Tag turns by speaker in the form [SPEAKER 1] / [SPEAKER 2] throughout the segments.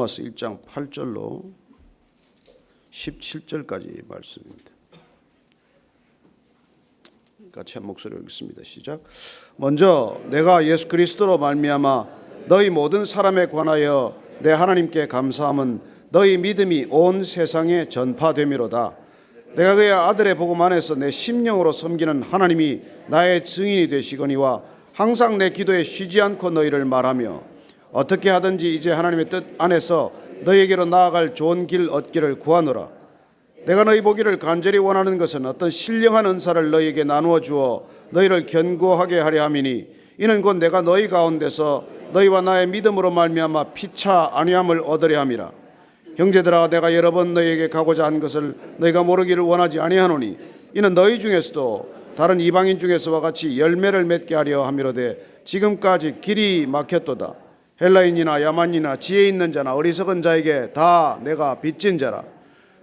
[SPEAKER 1] 로마서 1장 8절로 17절까지 말씀입니다. 같이 한 목소리로 읽습니다. 시작. 먼저 내가 예수 그리스도로 말미암아 너희 모든 사람에 관하여 내 하나님께 감사함은 너희 믿음이 온 세상에 전파됨이로다. 내가 그의 아들의 복음 안에서 내 심령으로 섬기는 하나님이 나의 증인이 되시거니와 항상 내 기도에 쉬지 않고 너희를 말하며 어떻게 하든지 이제 하나님의 뜻 안에서 너희에게로 나아갈 좋은 길 얻기를 구하노라. 내가 너희 보기를 간절히 원하는 것은 어떤 신령한 은사를 너희에게 나누어 주어 너희를 견고하게 하려 함이니 이는 곧 내가 너희 가운데서 너희와 나의 믿음으로 말미암아 피차 안위함을 얻으려 함이라. 형제들아, 내가 여러 번 너희에게 가고자 한 것을 너희가 모르기를 원하지 아니하노니 이는 너희 중에서도 다른 이방인 중에서와 같이 열매를 맺게 하려 함이로되 지금까지 길이 막혔도다. 헬라인이나 야만이나 지혜 있는 자나 어리석은 자에게 다 내가 빚진 자라.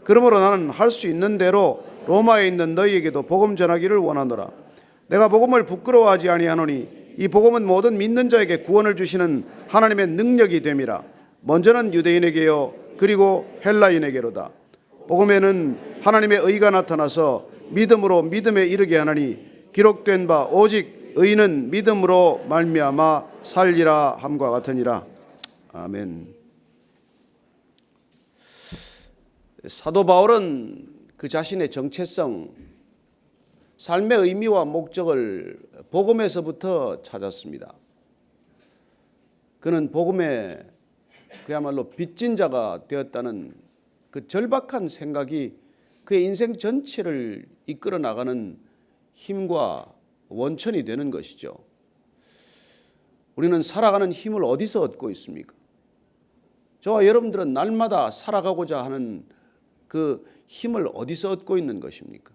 [SPEAKER 1] 그러므로 나는 할 수 있는 대로 로마에 있는 너희에게도 복음 전하기를 원하노라. 내가 복음을 부끄러워하지 아니하노니 이 복음은 모든 믿는 자에게 구원을 주시는 하나님의 능력이 됨이라. 먼저는 유대인에게요 그리고 헬라인에게로다. 복음에는 하나님의 의가 나타나서 믿음으로 믿음에 이르게 하나니 기록된 바 오직 의인은 믿음으로 말미암아 살리라 함과 같으니라. 아멘. 사도 바울은 그 자신의 정체성, 삶의 의미와 목적을 복음에서부터 찾았습니다. 그는 복음에 그야말로 빚진 자가 되었다는 그 절박한 생각이 그의 인생 전체를 이끌어 나가는 힘과 원천이 되는 것이죠. 우리는 살아가는 힘을 어디서 얻고 있습니까? 저와 여러분들은 날마다 살아가고자 하는 그 힘을 어디서 얻고 있는 것입니까?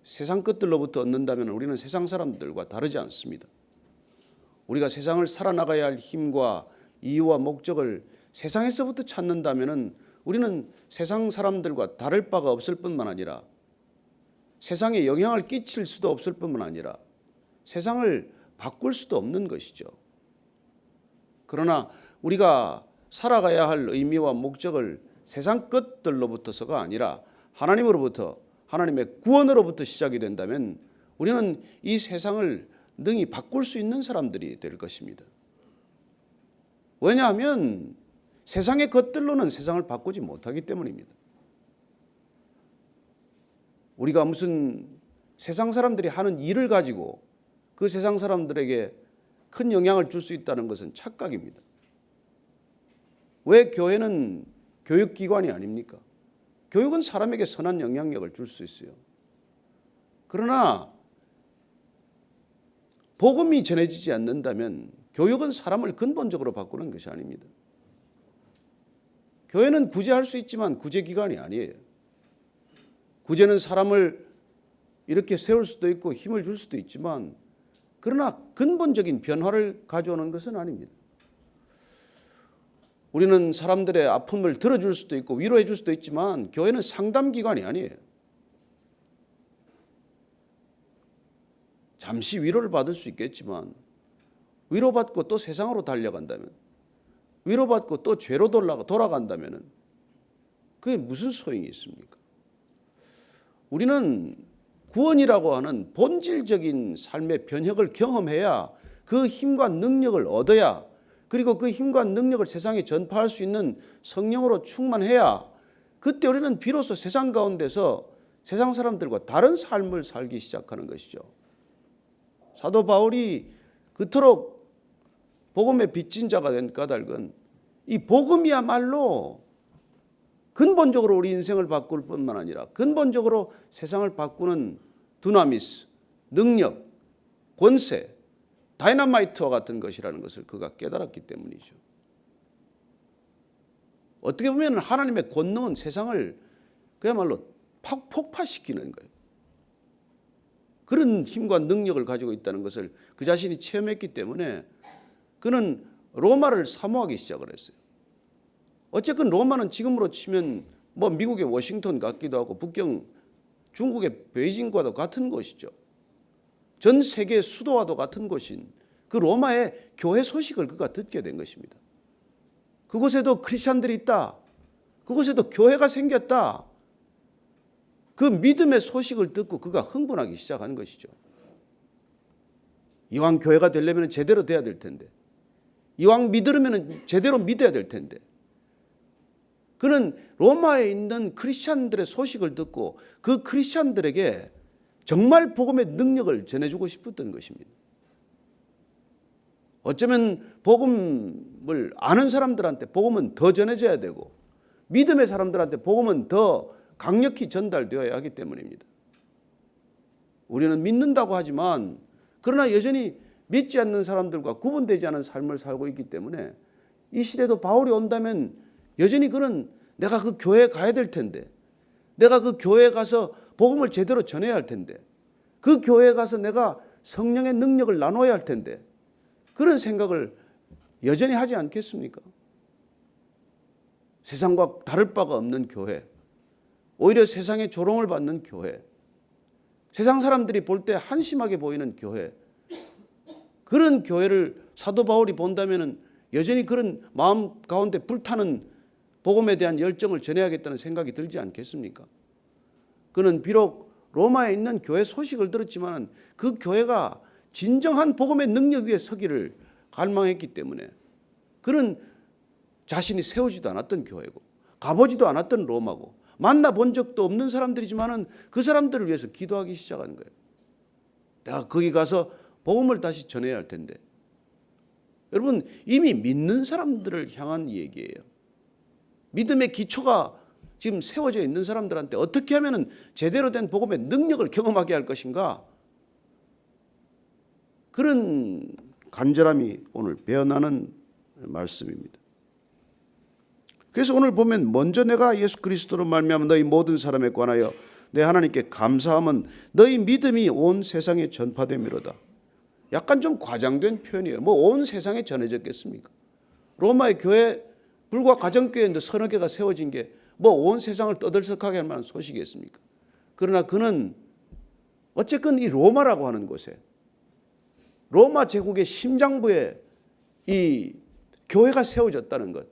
[SPEAKER 1] 세상 것들로부터 얻는다면 우리는 세상 사람들과 다르지 않습니다. 우리가 세상을 살아나가야 할 힘과 이유와 목적을 세상에서부터 찾는다면 우리는 세상 사람들과 다를 바가 없을 뿐만 아니라 세상에 영향을 끼칠 수도 없을 뿐만 아니라 세상을 바꿀 수도 없는 것이죠. 그러나 우리가 살아가야 할 의미와 목적을 세상 것들로부터서가 아니라 하나님으로부터, 하나님의 구원으로부터 시작이 된다면 우리는 이 세상을 능히 바꿀 수 있는 사람들이 될 것입니다. 왜냐하면 세상의 것들로는 세상을 바꾸지 못하기 때문입니다. 우리가 무슨 세상 사람들이 하는 일을 가지고 그 세상 사람들에게 큰 영향을 줄 수 있다는 것은 착각입니다. 왜 교회는 교육기관이 아닙니까? 교육은 사람에게 선한 영향력을 줄 수 있어요. 그러나 복음이 전해지지 않는다면 교육은 사람을 근본적으로 바꾸는 것이 아닙니다. 교회는 구제할 수 있지만 구제기관이 아니에요. 구제는 사람을 이렇게 세울 수도 있고 힘을 줄 수도 있지만 그러나 근본적인 변화를 가져오는 것은 아닙니다. 우리는 사람들의 아픔을 들어줄 수도 있고 위로해 줄 수도 있지만 교회는 상담기관이 아니에요. 잠시 위로를 받을 수 있겠지만 위로받고 또 세상으로 달려간다면, 위로받고 또 죄로 돌아간다면 그게 무슨 소용이 있습니까? 우리는 구원이라고 하는 본질적인 삶의 변혁을 경험해야 그 힘과 능력을 얻어야, 그리고 그 힘과 능력을 세상에 전파할 수 있는 성령으로 충만해야 그때 우리는 비로소 세상 가운데서 세상 사람들과 다른 삶을 살기 시작하는 것이죠. 사도 바울이 그토록 복음의 빚진 자가 된 까닭은 이 복음이야말로 근본적으로 우리 인생을 바꿀 뿐만 아니라 근본적으로 세상을 바꾸는 두나미스, 능력, 권세, 다이너마이트와 같은 것이라는 것을 그가 깨달았기 때문이죠. 어떻게 보면 하나님의 권능은 세상을 그야말로 폭파시키는 거예요. 그런 힘과 능력을 가지고 있다는 것을 그 자신이 체험했기 때문에 그는 로마를 사모하기 시작을 했어요. 어쨌든 로마는 지금으로 치면 뭐 미국의 워싱턴 같기도 하고 북경 중국의 베이징과도 같은 곳이죠. 전 세계 수도와도 같은 곳인 그 로마의 교회 소식을 그가 듣게 된 것입니다. 그곳에도 크리스찬들이 있다. 그곳에도 교회가 생겼다. 그 믿음의 소식을 듣고 그가 흥분하기 시작하는 것이죠. 이왕 교회가 되려면 제대로 돼야 될 텐데, 이왕 믿으려면 제대로 믿어야 될 텐데, 그는 로마에 있는 크리스찬들의 소식을 듣고 그 크리스찬들에게 정말 복음의 능력을 전해주고 싶었던 것입니다. 어쩌면 복음을 아는 사람들한테 복음은 더 전해져야 되고 믿음의 사람들한테 복음은 더 강력히 전달되어야 하기 때문입니다. 우리는 믿는다고 하지만 그러나 여전히 믿지 않는 사람들과 구분되지 않은 삶을 살고 있기 때문에 이 시대도 바울이 온다면 여전히 그는 내가 그 교회에 가야 될 텐데, 내가 그 교회에 가서 복음을 제대로 전해야 할 텐데, 그 교회에 가서 내가 성령의 능력을 나눠야 할 텐데, 그런 생각을 여전히 하지 않겠습니까? 세상과 다를 바가 없는 교회, 오히려 세상의 조롱을 받는 교회, 세상 사람들이 볼 때 한심하게 보이는 교회, 그런 교회를 사도 바울이 본다면 여전히 그런 마음 가운데 불타는 복음에 대한 열정을 전해야겠다는 생각이 들지 않겠습니까? 그는 비록 로마에 있는 교회 소식을 들었지만 그 교회가 진정한 복음의 능력 위에 서기를 갈망했기 때문에 그는 자신이 세우지도 않았던 교회고 가보지도 않았던 로마고 만나본 적도 없는 사람들이지만 그 사람들을 위해서 기도하기 시작한 거예요. 내가 거기 가서 복음을 다시 전해야 할 텐데. 여러분, 이미 믿는 사람들을 향한 얘기예요. 믿음의 기초가 지금 세워져 있는 사람들한테 어떻게 하면 제대로 된 복음의 능력을 경험하게 할 것인가, 그런 간절함이 오늘 배어나는 말씀입니다. 그래서 오늘 보면 먼저 내가 예수 그리스도로 말미암아 너희 모든 사람에 관하여 내 하나님께 감사함은 너희 믿음이 온 세상에 전파됨이로다. 약간 좀 과장된 표현이에요. 뭐 온 세상에 전해졌겠습니까? 로마의 교회 불과 가정교회인데 서너 개가 세워진 게 뭐 온 세상을 떠들썩하게 할 만한 소식이겠습니까? 그러나 그는 어쨌건 이 로마라고 하는 곳에, 로마 제국의 심장부에 이 교회가 세워졌다는 것,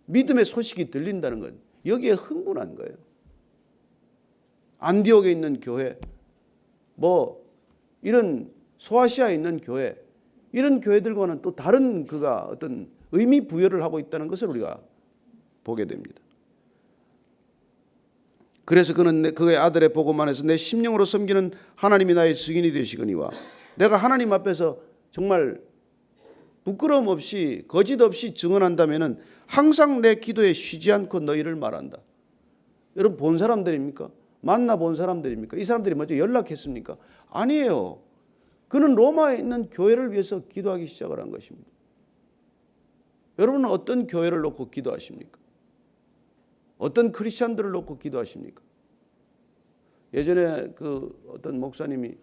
[SPEAKER 1] 믿음의 소식이 들린다는 것, 여기에 흥분한 거예요. 안디옥에 있는 교회, 뭐 이런 소아시아에 있는 교회, 이런 교회들과는 또 다른 그가 어떤 의미 부여를 하고 있다는 것을 우리가 보게 됩니다. 그래서 그는 그의 아들의 복음 안에서 내 심령으로 섬기는 하나님이 나의 증인이 되시거니와 내가 하나님 앞에서 정말 부끄러움 없이 거짓 없이 증언한다면 항상 내 기도에 쉬지 않고 너희를 말한다. 여러분, 본 사람들입니까? 만나본 사람들입니까? 이 사람들이 먼저 연락했습니까? 아니에요. 그는 로마에 있는 교회를 위해서 기도하기 시작을 한 것입니다. 여러분은 어떤 교회를 놓고 기도하십니까? 어떤 크리스찬들을 놓고 기도하십니까? 예전에 그 어떤 목사님이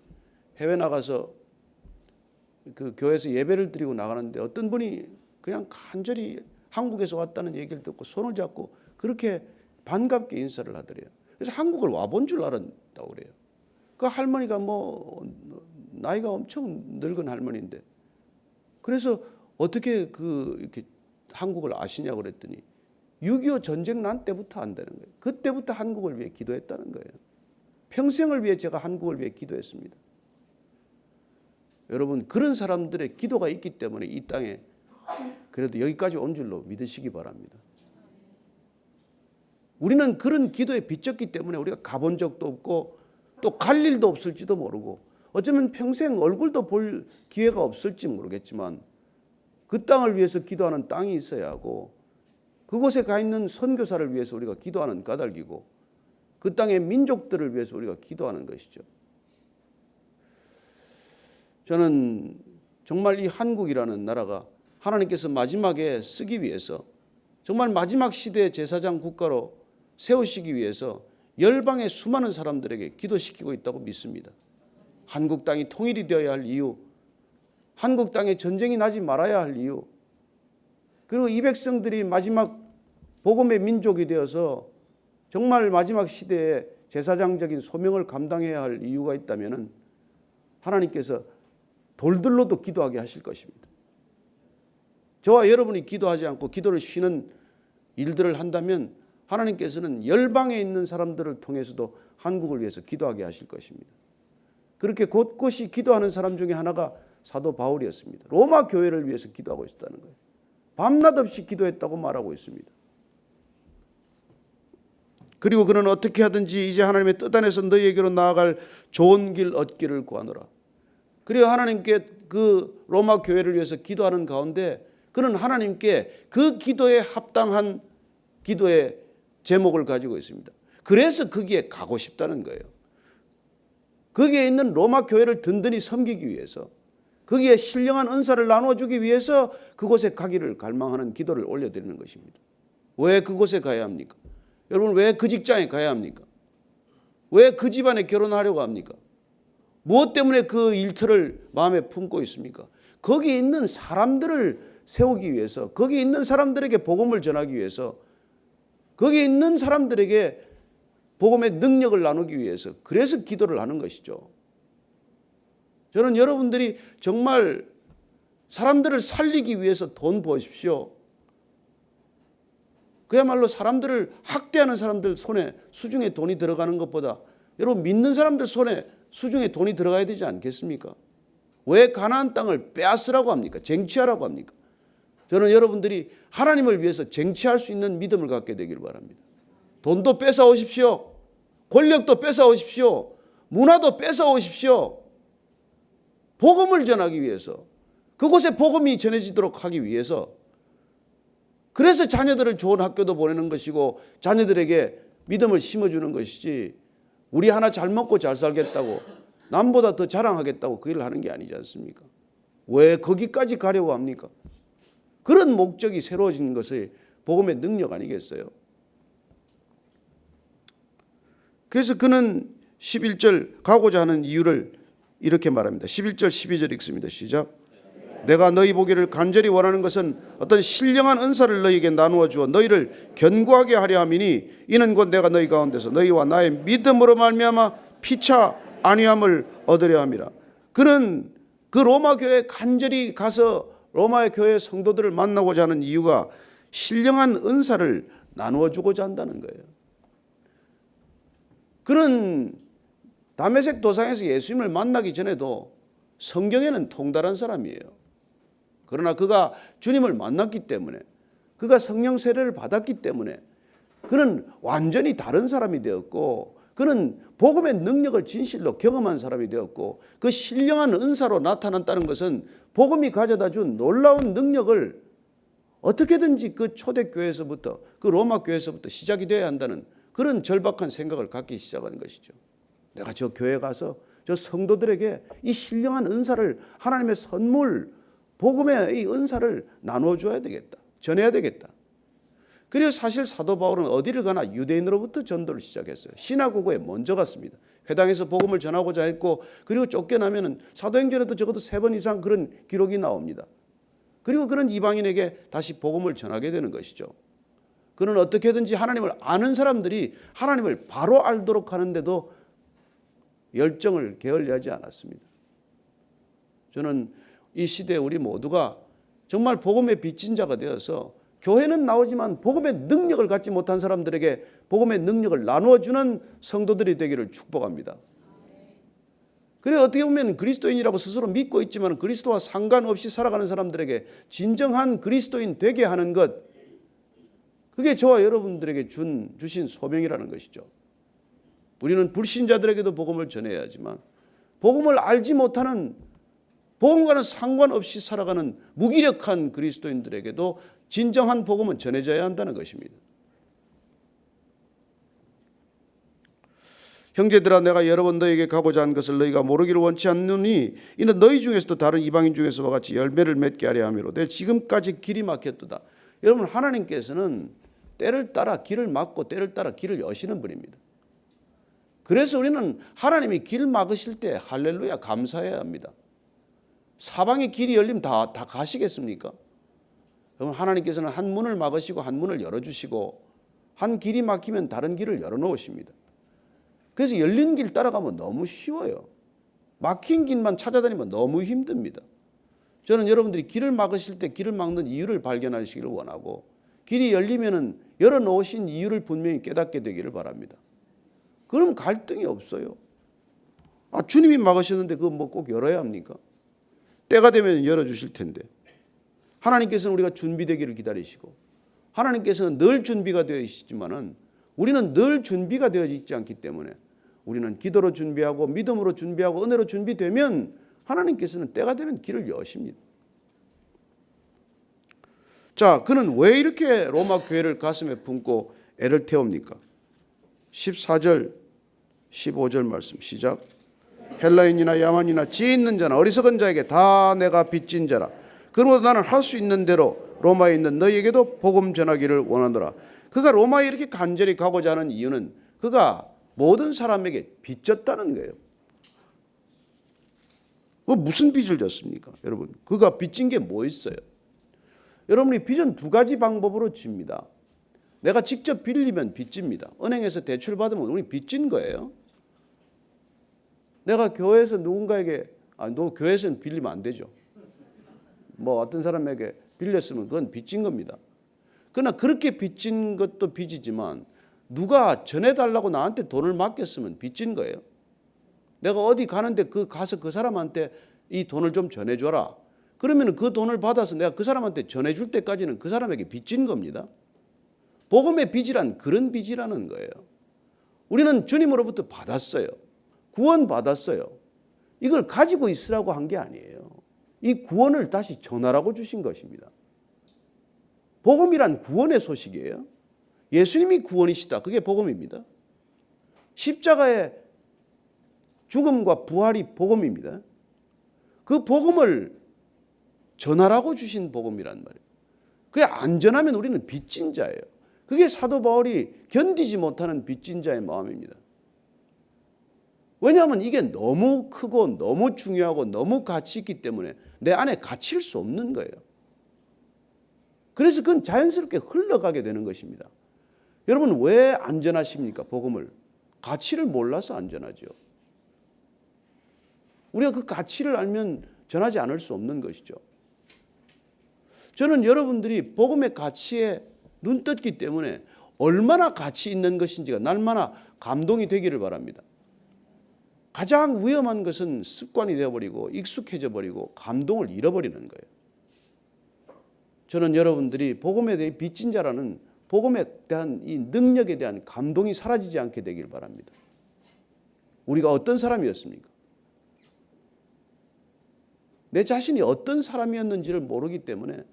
[SPEAKER 1] 해외 나가서 그 교회에서 예배를 드리고 나가는데 어떤 분이 그냥 간절히 한국에서 왔다는 얘기를 듣고 손을 잡고 그렇게 반갑게 인사를 하더래요. 그래서 한국을 와본 줄 알았다고 그래요. 그 할머니가 뭐 나이가 엄청 늙은 할머니인데, 그래서 어떻게 이렇게 한국을 아시냐고 그랬더니 6.25 전쟁 난 때부터 안다는 거예요. 그때부터 한국을 위해 기도했다는 거예요. 평생을 위해 제가 한국을 위해 기도했습니다. 여러분, 그런 사람들의 기도가 있기 때문에 이 땅에 그래도 여기까지 온 줄로 믿으시기 바랍니다. 우리는 그런 기도에 빚졌기 때문에 우리가 가본 적도 없고 또 갈 일도 없을지도 모르고 어쩌면 평생 얼굴도 볼 기회가 없을지 모르겠지만 그 땅을 위해서 기도하는 땅이 있어야 하고 그곳에 가 있는 선교사를 위해서 우리가 기도하는 까닭이고 그 땅의 민족들을 위해서 우리가 기도하는 것이죠. 저는 정말 이 한국이라는 나라가 하나님께서 마지막에 쓰기 위해서 정말 마지막 시대의 제사장 국가로 세우시기 위해서 열방의 수많은 사람들에게 기도시키고 있다고 믿습니다. 한국 땅이 통일이 되어야 할 이유, 한국 땅에 전쟁이 나지 말아야 할 이유, 그리고 이 백성들이 마지막 복음의 민족이 되어서 정말 마지막 시대에 제사장적인 소명을 감당해야 할 이유가 있다면 하나님께서 돌들로도 기도하게 하실 것입니다. 저와 여러분이 기도하지 않고 기도를 쉬는 일들을 한다면 하나님께서는 열방에 있는 사람들을 통해서도 한국을 위해서 기도하게 하실 것입니다. 그렇게 곳곳이 기도하는 사람 중에 하나가 사도 바울이었습니다. 로마 교회를 위해서 기도하고 있었다는 거예요. 밤낮 없이 기도했다고 말하고 있습니다. 그리고 그는 어떻게 하든지 이제 하나님의 뜻 안에서 너희에게로 나아갈 좋은 길 얻기를 구하노라. 그리고 하나님께 그 로마 교회를 위해서 기도하는 가운데 그는 하나님께 그 기도에 합당한 기도의 제목을 가지고 있습니다. 그래서 거기에 가고 싶다는 거예요. 거기에 있는 로마 교회를 든든히 섬기기 위해서, 거기에 신령한 은사를 나눠주기 위해서 그곳에 가기를 갈망하는 기도를 올려드리는 것입니다. 왜 그곳에 가야 합니까? 여러분, 왜 그 직장에 가야 합니까? 왜 그 집안에 결혼하려고 합니까? 무엇 때문에 그 일터를 마음에 품고 있습니까? 거기 있는 사람들을 세우기 위해서, 거기 있는 사람들에게 복음을 전하기 위해서, 거기 있는 사람들에게 복음의 능력을 나누기 위해서, 그래서 기도를 하는 것이죠. 저는 여러분들이 정말 사람들을 살리기 위해서 돈 버십시오. 그야말로 사람들을 학대하는 사람들 손에 수중에 돈이 들어가는 것보다 여러분 믿는 사람들 손에 수중에 돈이 들어가야 되지 않겠습니까? 왜 가나안 땅을 빼앗으라고 합니까? 쟁취하라고 합니까? 저는 여러분들이 하나님을 위해서 쟁취할 수 있는 믿음을 갖게 되기를 바랍니다. 돈도 뺏어 오십시오. 권력도 뺏어 오십시오. 문화도 뺏어 오십시오. 복음을 전하기 위해서, 그곳에 복음이 전해지도록 하기 위해서, 그래서 자녀들을 좋은 학교도 보내는 것이고 자녀들에게 믿음을 심어주는 것이지, 우리 하나 잘 먹고 잘 살겠다고, 남보다 더 자랑하겠다고 그 일을 하는 게 아니지 않습니까? 왜 거기까지 가려고 합니까? 그런 목적이 새로워진 것이 복음의 능력 아니겠어요? 그래서 그는 11절 가고자 하는 이유를 이렇게 말합니다. 11절 12절 읽습니다. 시작. 내가 너희 보기를 간절히 원하는 것은 어떤 신령한 은사를 너희에게 나누어 주어 너희를 견고하게 하려 함이니 이는 곧 내가 너희 가운데서 너희와 나의 믿음으로 말미암아 피차 안위함을 얻으려 함이라. 그는 그 로마 교회에 간절히 가서 로마의 교회 성도들을 만나고자 하는 이유가 신령한 은사를 나누어 주고자 한다는 거예요. 그는 다메섹 도상에서 예수님을 만나기 전에도 성경에는 통달한 사람이에요. 그러나 그가 주님을 만났기 때문에, 그가 성령 세례를 받았기 때문에 그는 완전히 다른 사람이 되었고, 그는 복음의 능력을 진실로 경험한 사람이 되었고, 그 신령한 은사로 나타났다는 것은 복음이 가져다 준 놀라운 능력을 어떻게든지 그 초대교회에서부터, 그 로마 교회에서부터 시작이 되어야 한다는 그런 절박한 생각을 갖기 시작한 것이죠. 내가 저 교회에 가서 저 성도들에게 이 신령한 은사를, 하나님의 선물, 복음의 이 은사를 나눠줘야 되겠다, 전해야 되겠다. 그리고 사실 사도 바울은 어디를 가나 유대인으로부터 전도를 시작했어요. 시나고그에 먼저 갔습니다. 회당에서 복음을 전하고자 했고, 그리고 쫓겨나면 사도행전에도 적어도 3번 이상 그런 기록이 나옵니다. 그리고 그런 이방인에게 다시 복음을 전하게 되는 것이죠. 그는 어떻게든지 하나님을 아는 사람들이 하나님을 바로 알도록 하는데도 열정을 게을리하지 않았습니다. 저는 이 시대에 우리 모두가 정말 복음의 빚진 자가 되어서 교회는 나오지만 복음의 능력을 갖지 못한 사람들에게 복음의 능력을 나누어주는 성도들이 되기를 축복합니다. 그래, 어떻게 보면 그리스도인이라고 스스로 믿고 있지만 그리스도와 상관없이 살아가는 사람들에게 진정한 그리스도인 되게 하는 것, 그게 저와 여러분들에게 주신 소명이라는 것이죠. 우리는 불신자들에게도 복음을 전해야 하지만 복음을 알지 못하는, 복음과는 상관없이 살아가는 무기력한 그리스도인들에게도 진정한 복음은 전해져야 한다는 것입니다. 형제들아, 내가 여러 번 너희에게 가고자 한 것을 너희가 모르기를 원치 않느니 이는 너희 중에서도 다른 이방인 중에서와 같이 열매를 맺게 하려 함이로 내 지금까지 길이 막혔도다. 여러분, 하나님께서는 때를 따라 길을 막고 때를 따라 길을 여시는 분입니다. 그래서 우리는 하나님이 길 막으실 때 할렐루야 감사해야 합니다. 사방에 길이 열리면 다 가시겠습니까? 여러분, 하나님께서는 한 문을 막으시고 한 문을 열어주시고 한 길이 막히면 다른 길을 열어놓으십니다. 그래서 열린 길 따라가면 너무 쉬워요. 막힌 길만 찾아다니면 너무 힘듭니다. 저는 여러분들이 길을 막으실 때 길을 막는 이유를 발견하시기를 원하고, 길이 열리면은 열어놓으신 이유를 분명히 깨닫게 되기를 바랍니다. 그럼 갈등이 없어요. 주님이 막으셨는데 그거 뭐 꼭 열어야 합니까? 때가 되면 열어주실 텐데. 하나님께서는 우리가 준비되기를 기다리시고, 하나님께서는 늘 준비가 되어 있지만은 우리는 늘 준비가 되어 있지 않기 때문에, 우리는 기도로 준비하고 믿음으로 준비하고 은혜로 준비되면 하나님께서는 때가 되면 길을 여십니다. 자, 그는 왜 이렇게 로마 교회를 가슴에 품고 애를 태웁니까? 14절 15절 말씀 시작. 헬라인이나 야만이나 지혜 있는 자나 어리석은 자에게 다 내가 빚진 자라. 그러므로 나는 할 수 있는 대로 로마에 있는 너희에게도 복음 전하기를 원하노라. 그가 로마에 이렇게 간절히 가고자 하는 이유는 그가 모든 사람에게 빚졌다는 거예요. 무슨 빚을 졌습니까? 여러분, 그가 빚진 게 뭐 있어요? 여러분이 빚은 두 가지 방법으로 집니다. 내가 직접 빌리면 빚집니다. 은행에서 대출 받으면 우리 빚진 거예요. 내가 교회에서 누군가에게, 교회에서는 빌리면 안 되죠. 뭐 어떤 사람에게 빌렸으면 그건 빚진 겁니다. 그러나 그렇게 빚진 것도 빚이지만 누가 전해달라고 나한테 돈을 맡겼으면 빚진 거예요. 내가 어디 가는데 가서 그 사람한테 이 돈을 좀 전해줘라. 그러면 그 돈을 받아서 내가 그 사람한테 전해줄 때까지는 그 사람에게 빚진 겁니다. 복음의 빚이란 그런 빚이라는 거예요. 우리는 주님으로부터 받았어요. 구원 받았어요. 이걸 가지고 있으라고 한 게 아니에요. 이 구원을 다시 전하라고 주신 것입니다. 복음이란 구원의 소식이에요. 예수님이 구원이시다. 그게 복음입니다. 십자가의 죽음과 부활이 복음입니다. 그 복음을 전하라고 주신 복음이란 말이에요. 그게 안 전하면 우리는 빚진 자예요. 그게 사도 바울이 견디지 못하는 빚진 자의 마음입니다. 왜냐하면 이게 너무 크고 너무 중요하고 너무 가치 있기 때문에 내 안에 갇힐 수 없는 거예요. 그래서 그건 자연스럽게 흘러가게 되는 것입니다. 여러분, 왜 안전하십니까? 복음을. 가치를 몰라서 안전하죠. 우리가 그 가치를 알면 전하지 않을 수 없는 것이죠. 저는 여러분들이 복음의 가치에 눈 떴기 때문에 얼마나 가치 있는 것인지가 날마다 감동이 되기를 바랍니다. 가장 위험한 것은 습관이 되어버리고 익숙해져 버리고 감동을 잃어버리는 거예요. 저는 여러분들이 복음에 대해 빚진 자라는 복음에 대한 이 능력에 대한 감동이 사라지지 않게 되길 바랍니다. 우리가 어떤 사람이었습니까? 내 자신이 어떤 사람이었는지를 모르기 때문에,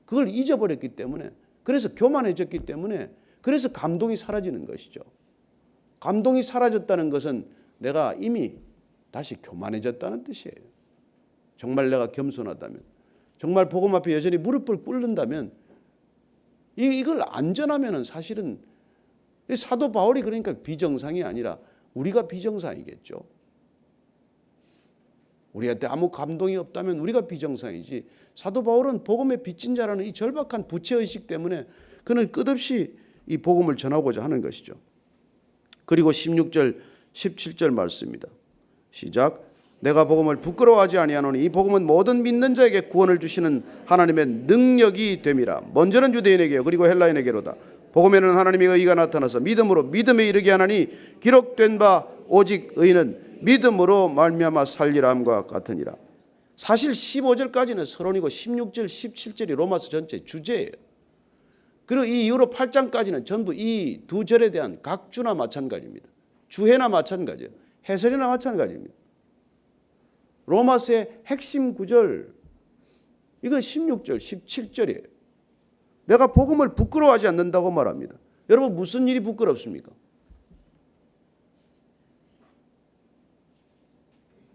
[SPEAKER 1] 그걸 잊어버렸기 때문에, 그래서 교만해졌기 때문에, 그래서 감동이 사라지는 것이죠. 감동이 사라졌다는 것은 내가 이미 다시 교만해졌다는 뜻이에요. 정말 내가 겸손하다면, 정말 복음 앞에 여전히 무릎을 꿇는다면, 이걸 안전하면은 사실은 사도 바울이 그러니까 비정상이 아니라 우리가 비정상이겠죠. 우리한테 아무 감동이 없다면 우리가 비정상이지, 사도 바울은 복음의 빚진 자라는 이 절박한 부채의식 때문에 그는 끝없이 이 복음을 전하고자 하는 것이죠. 그리고 16절 17절 말씀입니다. 시작. 내가 복음을 부끄러워하지 아니하노니 이 복음은 모든 믿는 자에게 구원을 주시는 하나님의 능력이 됨이라. 먼저는 유대인에게요 그리고 헬라인에게로다. 복음에는 하나님의 의가 나타나서 믿음으로 믿음에 이르게 하나니 기록된 바 오직 의는 믿음으로 말미암아 살리라 함과 같으니라. 사실 15절까지는 서론이고 16절 17절이 로마서 전체 주제예요. 그리고 이 이후로 8장까지는 전부 이 두 절에 대한 각주나 마찬가지입니다. 주해나 마찬가지예요. 해설이나 마찬가지입니다. 로마서의 핵심 구절, 이건 16절 17절이에요. 내가 복음을 부끄러워하지 않는다고 말합니다. 여러분, 무슨 일이 부끄럽습니까?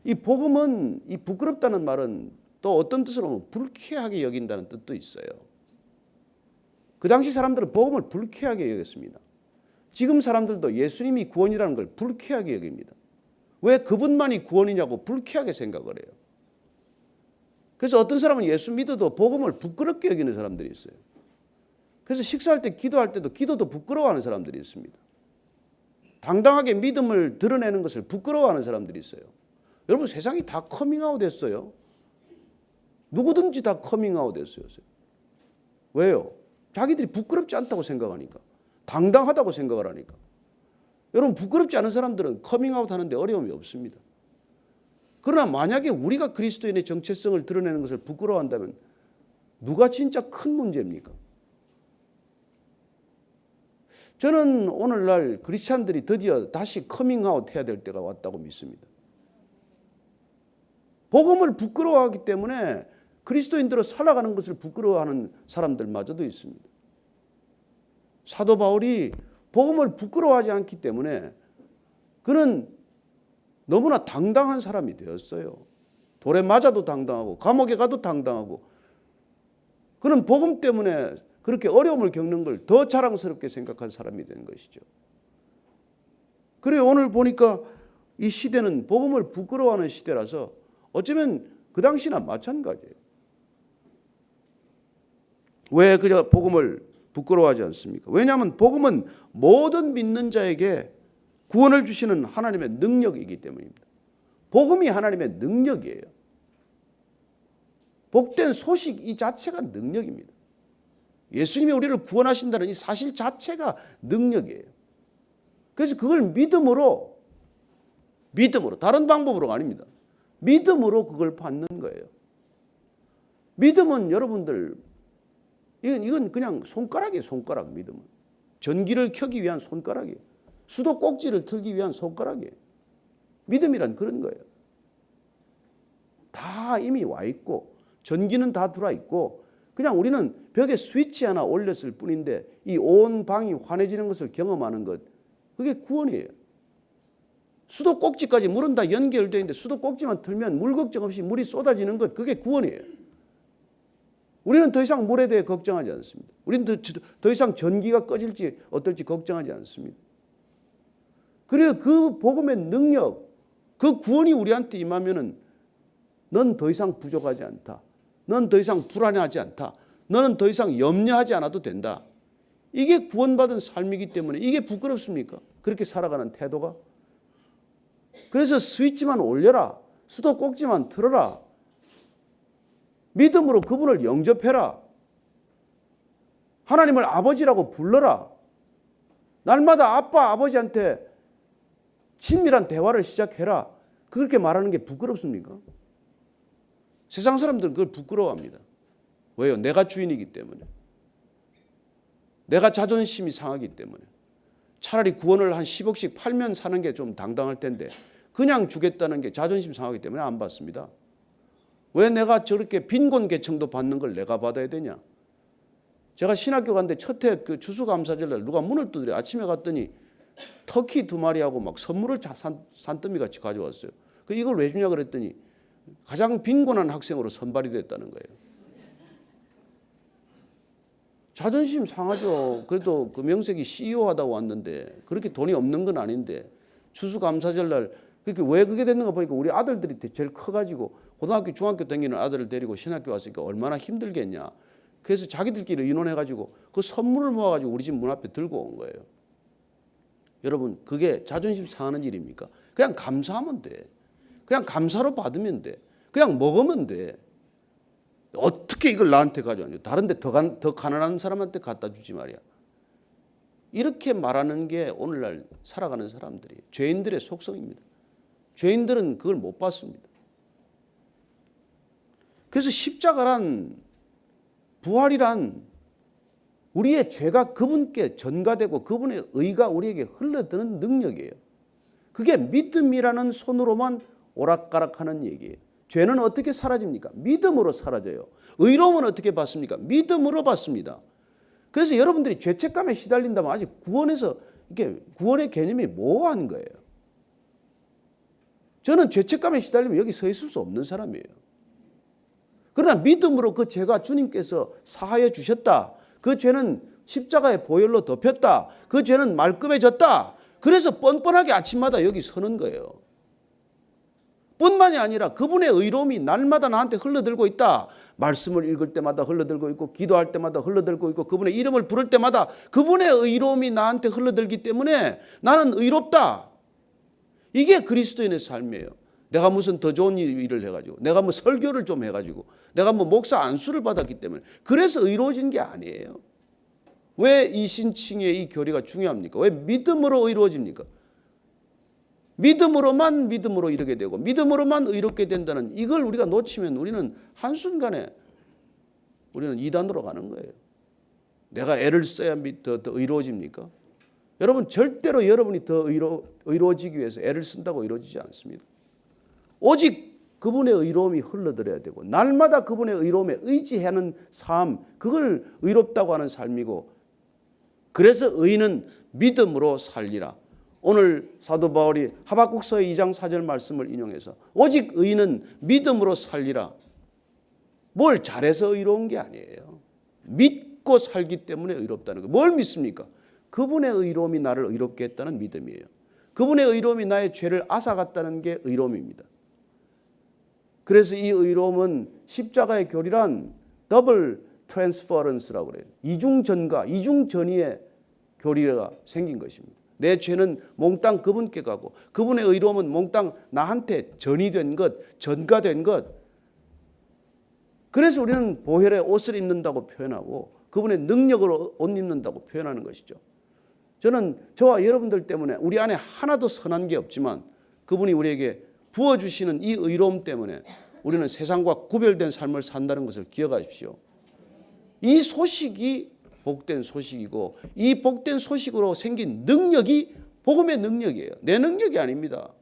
[SPEAKER 1] 이 복음은, 이 부끄럽다는 말은 또 어떤 뜻으로 보면 불쾌하게 여긴다는 뜻도 있어요. 그 당시 사람들은 복음을 불쾌하게 여겼습니다. 지금 사람들도 예수님이 구원이라는 걸 불쾌하게 여깁니다. 왜 그분만이 구원이냐고 불쾌하게 생각을 해요. 그래서 어떤 사람은 예수 믿어도 복음을 부끄럽게 여기는 사람들이 있어요. 그래서 식사할 때 기도할 때도 기도도 부끄러워하는 사람들이 있습니다. 당당하게 믿음을 드러내는 것을 부끄러워하는 사람들이 있어요. 여러분, 세상이 다 커밍아웃 했어요. 누구든지 다 커밍아웃 했어요. 왜요? 자기들이 부끄럽지 않다고 생각하니까. 당당하다고 생각을 하니까. 여러분, 부끄럽지 않은 사람들은 커밍아웃 하는데 어려움이 없습니다. 그러나 만약에 우리가 그리스도인의 정체성을 드러내는 것을 부끄러워한다면 누가 진짜 큰 문제입니까? 저는 오늘날 크리스찬들이 드디어 다시 커밍아웃 해야 될 때가 왔다고 믿습니다. 복음을 부끄러워하기 때문에 그리스도인들로 살아가는 것을 부끄러워하는 사람들마저도 있습니다. 사도 바울이 복음을 부끄러워하지 않기 때문에 그는 너무나 당당한 사람이 되었어요. 돌에 맞아도 당당하고 감옥에 가도 당당하고, 그는 복음 때문에 그렇게 어려움을 겪는 걸 더 자랑스럽게 생각한 사람이 된 것이죠. 그래요. 오늘 보니까 이 시대는 복음을 부끄러워하는 시대라서 어쩌면 그 당시나 마찬가지예요. 왜 그저 복음을 부끄러워하지 않습니까? 왜냐하면 복음은 모든 믿는 자에게 구원을 주시는 하나님의 능력이기 때문입니다. 복음이 하나님의 능력이에요. 복된 소식 이 자체가 능력입니다. 예수님이 우리를 구원하신다는 이 사실 자체가 능력이에요. 그래서 그걸 믿음으로 다른 방법으로가 아닙니다. 믿음으로 그걸 받는 거예요. 믿음은 여러분들 이건 그냥 손가락이에요. 손가락. 믿음은 전기를 켜기 위한 손가락이에요. 수도꼭지를 틀기 위한 손가락이에요. 믿음이란 그런 거예요. 다 이미 와 있고 전기는 다 들어와 있고 그냥 우리는 벽에 스위치 하나 올렸을 뿐인데 이 온 방이 환해지는 것을 경험하는 것, 그게 구원이에요. 수도꼭지까지 물은 다 연결되어 있는데 수도꼭지만 틀면 물 걱정 없이 물이 쏟아지는 것, 그게 구원이에요. 우리는 더 이상 물에 대해 걱정하지 않습니다. 우리는 더 이상 전기가 꺼질지 어떨지 걱정하지 않습니다. 그래서 그 복음의 능력, 그 구원이 우리한테 임하면은 넌 더 이상 부족하지 않다. 넌 더 이상 불안해하지 않다. 너는 더 이상 염려하지 않아도 된다. 이게 구원받은 삶이기 때문에 이게 부끄럽습니까? 그렇게 살아가는 태도가? 그래서 스위치만 올려라. 수도꼭지만 틀어라. 믿음으로 그분을 영접해라. 하나님을 아버지라고 불러라. 날마다 아빠, 아버지한테 친밀한 대화를 시작해라. 그렇게 말하는 게 부끄럽습니까? 세상 사람들은 그걸 부끄러워합니다. 왜요? 내가 주인이기 때문에. 내가 자존심이 상하기 때문에. 차라리 구원을 한 10억씩 팔면 사는 게 좀 당당할 텐데 그냥 주겠다는 게 자존심 상하기 때문에 안 받습니다. 왜 내가 저렇게 빈곤계층도 받는 걸 내가 받아야 되냐? 제가 신학교 갔는데 첫 해 그 추수감사절날 누가 문을 두드려. 아침에 갔더니 터키 2마리하고 막 선물을 산더미 같이 가져왔어요. 이걸 왜 주냐 그랬더니 가장 빈곤한 학생으로 선발이 됐다는 거예요. 자존심 상하죠. 그래도 그 명색이 CEO 하다 왔는데 그렇게 돈이 없는 건 아닌데 추수감사절날 그렇게 왜 그게 됐는가 보니까 우리 아들들이 제일 커가지고 고등학교 중학교 다니는 아들을 데리고 신학교 왔으니까 얼마나 힘들겠냐. 그래서 자기들끼리 의논해가지고 그 선물을 모아가지고 우리 집 문 앞에 들고 온 거예요. 여러분, 그게 자존심 상하는 일입니까? 그냥 감사하면 돼. 그냥 감사로 받으면 돼. 그냥 먹으면 돼. 어떻게 이걸 나한테 가져왔냐. 다른 데 더 가난한 사람한테 갖다 주지 말이야. 이렇게 말하는 게 오늘날 살아가는 사람들이 죄인들의 속성입니다. 죄인들은 그걸 못 받습니다. 그래서 십자가란, 부활이란 우리의 죄가 그분께 전가되고 그분의 의가 우리에게 흘러드는 능력이에요. 그게 믿음이라는 손으로만 오락가락하는 얘기예요. 죄는 어떻게 사라집니까? 믿음으로 사라져요. 의로움은 어떻게 받습니까? 믿음으로 받습니다. 그래서 여러분들이 죄책감에 시달린다면 아직 구원에서 이게 구원의 개념이 모호한 거예요. 저는 죄책감에 시달리면 여기 서 있을 수 없는 사람이에요. 그러나 믿음으로 그 죄가 주님께서 사하여 주셨다. 그 죄는 십자가의 보혈로 덮였다. 그 죄는 말끔해졌다. 그래서 뻔뻔하게 아침마다 여기 서는 거예요. 뿐만이 아니라 그분의 의로움이 날마다 나한테 흘러들고 있다. 말씀을 읽을 때마다 흘러들고 있고 기도할 때마다 흘러들고 있고 그분의 이름을 부를 때마다 그분의 의로움이 나한테 흘러들기 때문에 나는 의롭다. 이게 그리스도인의 삶이에요. 내가 무슨 더 좋은 일을 해가지고, 내가 뭐 설교를 좀 해가지고, 내가 뭐 목사 안수를 받았기 때문에 그래서 의로워진 게 아니에요. 왜 이 신칭의 이 교리가 중요합니까? 왜 믿음으로 의로워집니까? 믿음으로 이르게 되고 믿음으로만 의롭게 된다는 이걸 우리가 놓치면 우리는 한순간에 우리는 이단으로 가는 거예요. 내가 애를 써야 더 의로워집니까? 여러분, 절대로 여러분이 더 의로워지기 위해서 애를 쓴다고 이루어지지 않습니다. 오직 그분의 의로움이 흘러들어야 되고 날마다 그분의 의로움에 의지하는 삶, 그걸 의롭다고 하는 삶이고, 그래서 의인은 믿음으로 살리라. 오늘 사도 바울이 하박국서 2장 4절 말씀을 인용해서 오직 의인은 믿음으로 살리라. 뭘 잘해서 의로운 게 아니에요. 믿고 살기 때문에 의롭다는 거예요. 뭘 믿습니까? 그분의 의로움이 나를 의롭게 했다는 믿음이에요. 그분의 의로움이 나의 죄를 앗아갔다는 게 의로움입니다. 그래서 이 의로움은 십자가의 교리란 더블 트랜스퍼런스라고 그래요. 이중전가, 이중전이의 교리가 생긴 것입니다. 내 죄는 몽땅 그분께 가고 그분의 의로움은 몽땅 나한테 전이 된 것, 전가된 것. 그래서 우리는 보혈의 옷을 입는다고 표현하고 그분의 능력으로 옷 입는다고 표현하는 것이죠. 저는 저와 여러분들 때문에 우리 안에 하나도 선한 게 없지만 그분이 우리에게 부어주시는 이 의로움 때문에 우리는 세상과 구별된 삶을 산다는 것을 기억하십시오. 이 소식이 복된 소식이고 이 복된 소식으로 생긴 능력이 복음의 능력이에요. 내 능력이 아닙니다.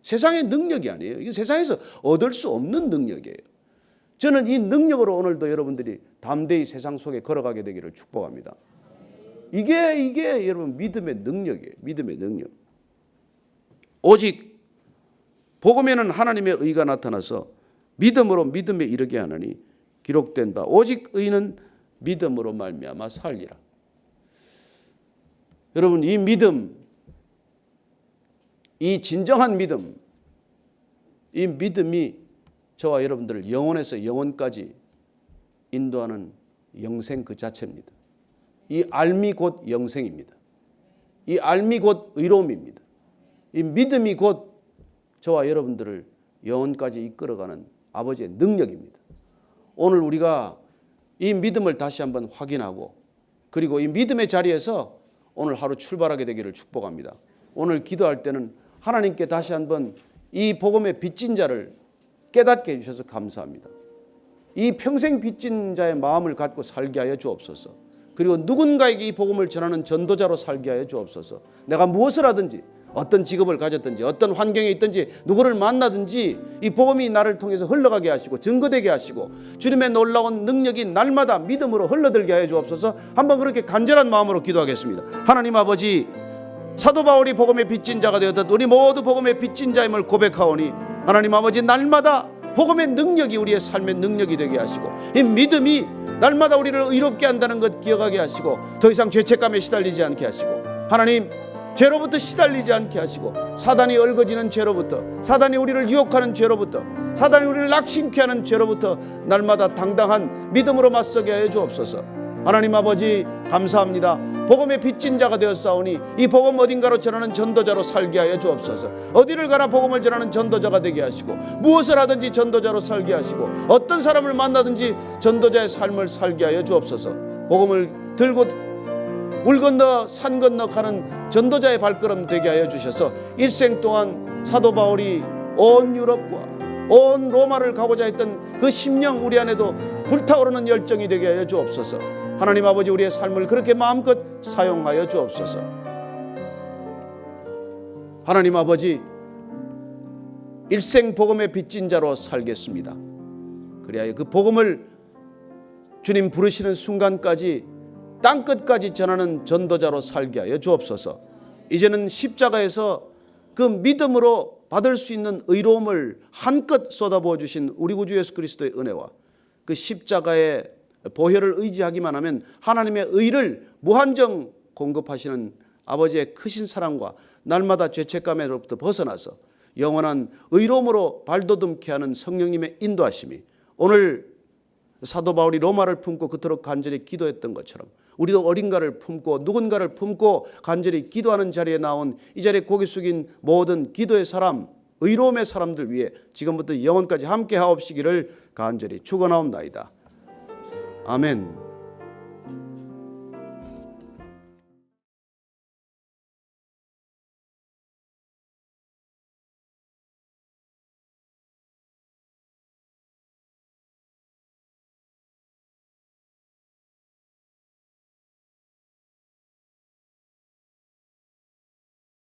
[SPEAKER 1] 세상의 능력이 아니에요. 이게 세상에서 얻을 수 없는 능력이에요. 저는 이 능력으로 오늘도 여러분들이 담대히 세상 속에 걸어가게 되기를 축복합니다. 이게 여러분 믿음의 능력이에요. 믿음의 능력. 오직 복음에는 하나님의 의가 나타나서 믿음으로 믿음에 이르게 하느니 기록된 바 오직 의는 믿음으로 말미암아 살리라. 여러분, 이 믿음, 이 진정한 믿음, 이 믿음이 저와 여러분들을 영혼에서 영혼까지 인도하는 영생 그 자체입니다. 이 알미 곧 영생입니다. 이 알미 곧 의로움입니다. 이 믿음이 곧 저와 여러분들을 영혼까지 이끌어가는 아버지의 능력입니다. 오늘 우리가 이 믿음을 다시 한번 확인하고 그리고 이 믿음의 자리에서 오늘 하루 출발하게 되기를 축복합니다. 오늘 기도할 때는 하나님께 다시 한번 이 복음의 빚진 자를 깨닫게 해주셔서 감사합니다. 이 평생 빚진 자의 마음을 갖고 살게 하여 주옵소서. 그리고 누군가에게 이 복음을 전하는 전도자로 살게 하여 주옵소서. 내가 무엇을 하든지 어떤 직업을 가졌든지 어떤 환경에 있든지 누구를 만나든지 이 복음이 나를 통해서 흘러가게 하시고 증거되게 하시고 주님의 놀라운 능력이 날마다 믿음으로 흘러들게 하여 주옵소서. 한번 그렇게 간절한 마음으로 기도하겠습니다. 하나님 아버지, 사도 바울이 복음의 빚진 자가 되었듯 우리 모두 복음의 빚진 자임을 고백하오니 하나님 아버지, 날마다 복음의 능력이 우리의 삶의 능력이 되게 하시고 이 믿음이 날마다 우리를 의롭게 한다는 것 기억하게 하시고 더 이상 죄책감에 시달리지 않게 하시고 하나님, 죄로부터 시달리지 않게 하시고 사단이 얽어지는 죄로부터, 사단이 우리를 유혹하는 죄로부터, 사단이 우리를 낙심케 하는 죄로부터 날마다 당당한 믿음으로 맞서게 하여 주옵소서. 하나님 아버지, 감사합니다. 복음의 빚진 자가 되었사오니 이 복음 어딘가로 전하는 전도자로 살게 하여 주옵소서. 어디를 가나 복음을 전하는 전도자가 되게 하시고 무엇을 하든지 전도자로 살게 하시고 어떤 사람을 만나든지 전도자의 삶을 살게 하여 주옵소서. 복음을 들고 물 건너 산 건너 가는 전도자의 발걸음 되게 하여 주셔서 일생 동안 사도 바울이 온 유럽과 온 로마를 가고자 했던 그 심령 우리 안에도 불타오르는 열정이 되게 하여 주옵소서. 하나님 아버지, 우리의 삶을 그렇게 마음껏 사용하여 주옵소서. 하나님 아버지, 일생 복음의 빚진 자로 살겠습니다. 그리하여 그 복음을 주님 부르시는 순간까지 땅끝까지 전하는 전도자로 살게 하여 주옵소서. 이제는 십자가에서 그 믿음으로 받을 수 있는 의로움을 한껏 쏟아부어 주신 우리 구주 예수 그리스도의 은혜와 그 십자가의 보혈을 의지하기만 하면 하나님의 의를 무한정 공급하시는 아버지의 크신 사랑과 날마다 죄책감으로부터 벗어나서 영원한 의로움으로 발돋움케 하는 성령님의 인도하심이 오늘 사도 바울이 로마를 품고 그토록 간절히 기도했던 것처럼 우리도 어딘가를 품고 누군가를 품고 간절히 기도하는 자리에 나온 이 자리에 고개 숙인 모든 기도의 사람, 의로움의 사람들 위해 지금부터 영원까지 함께 하옵시기를 간절히 축원하옵나이다. 아멘.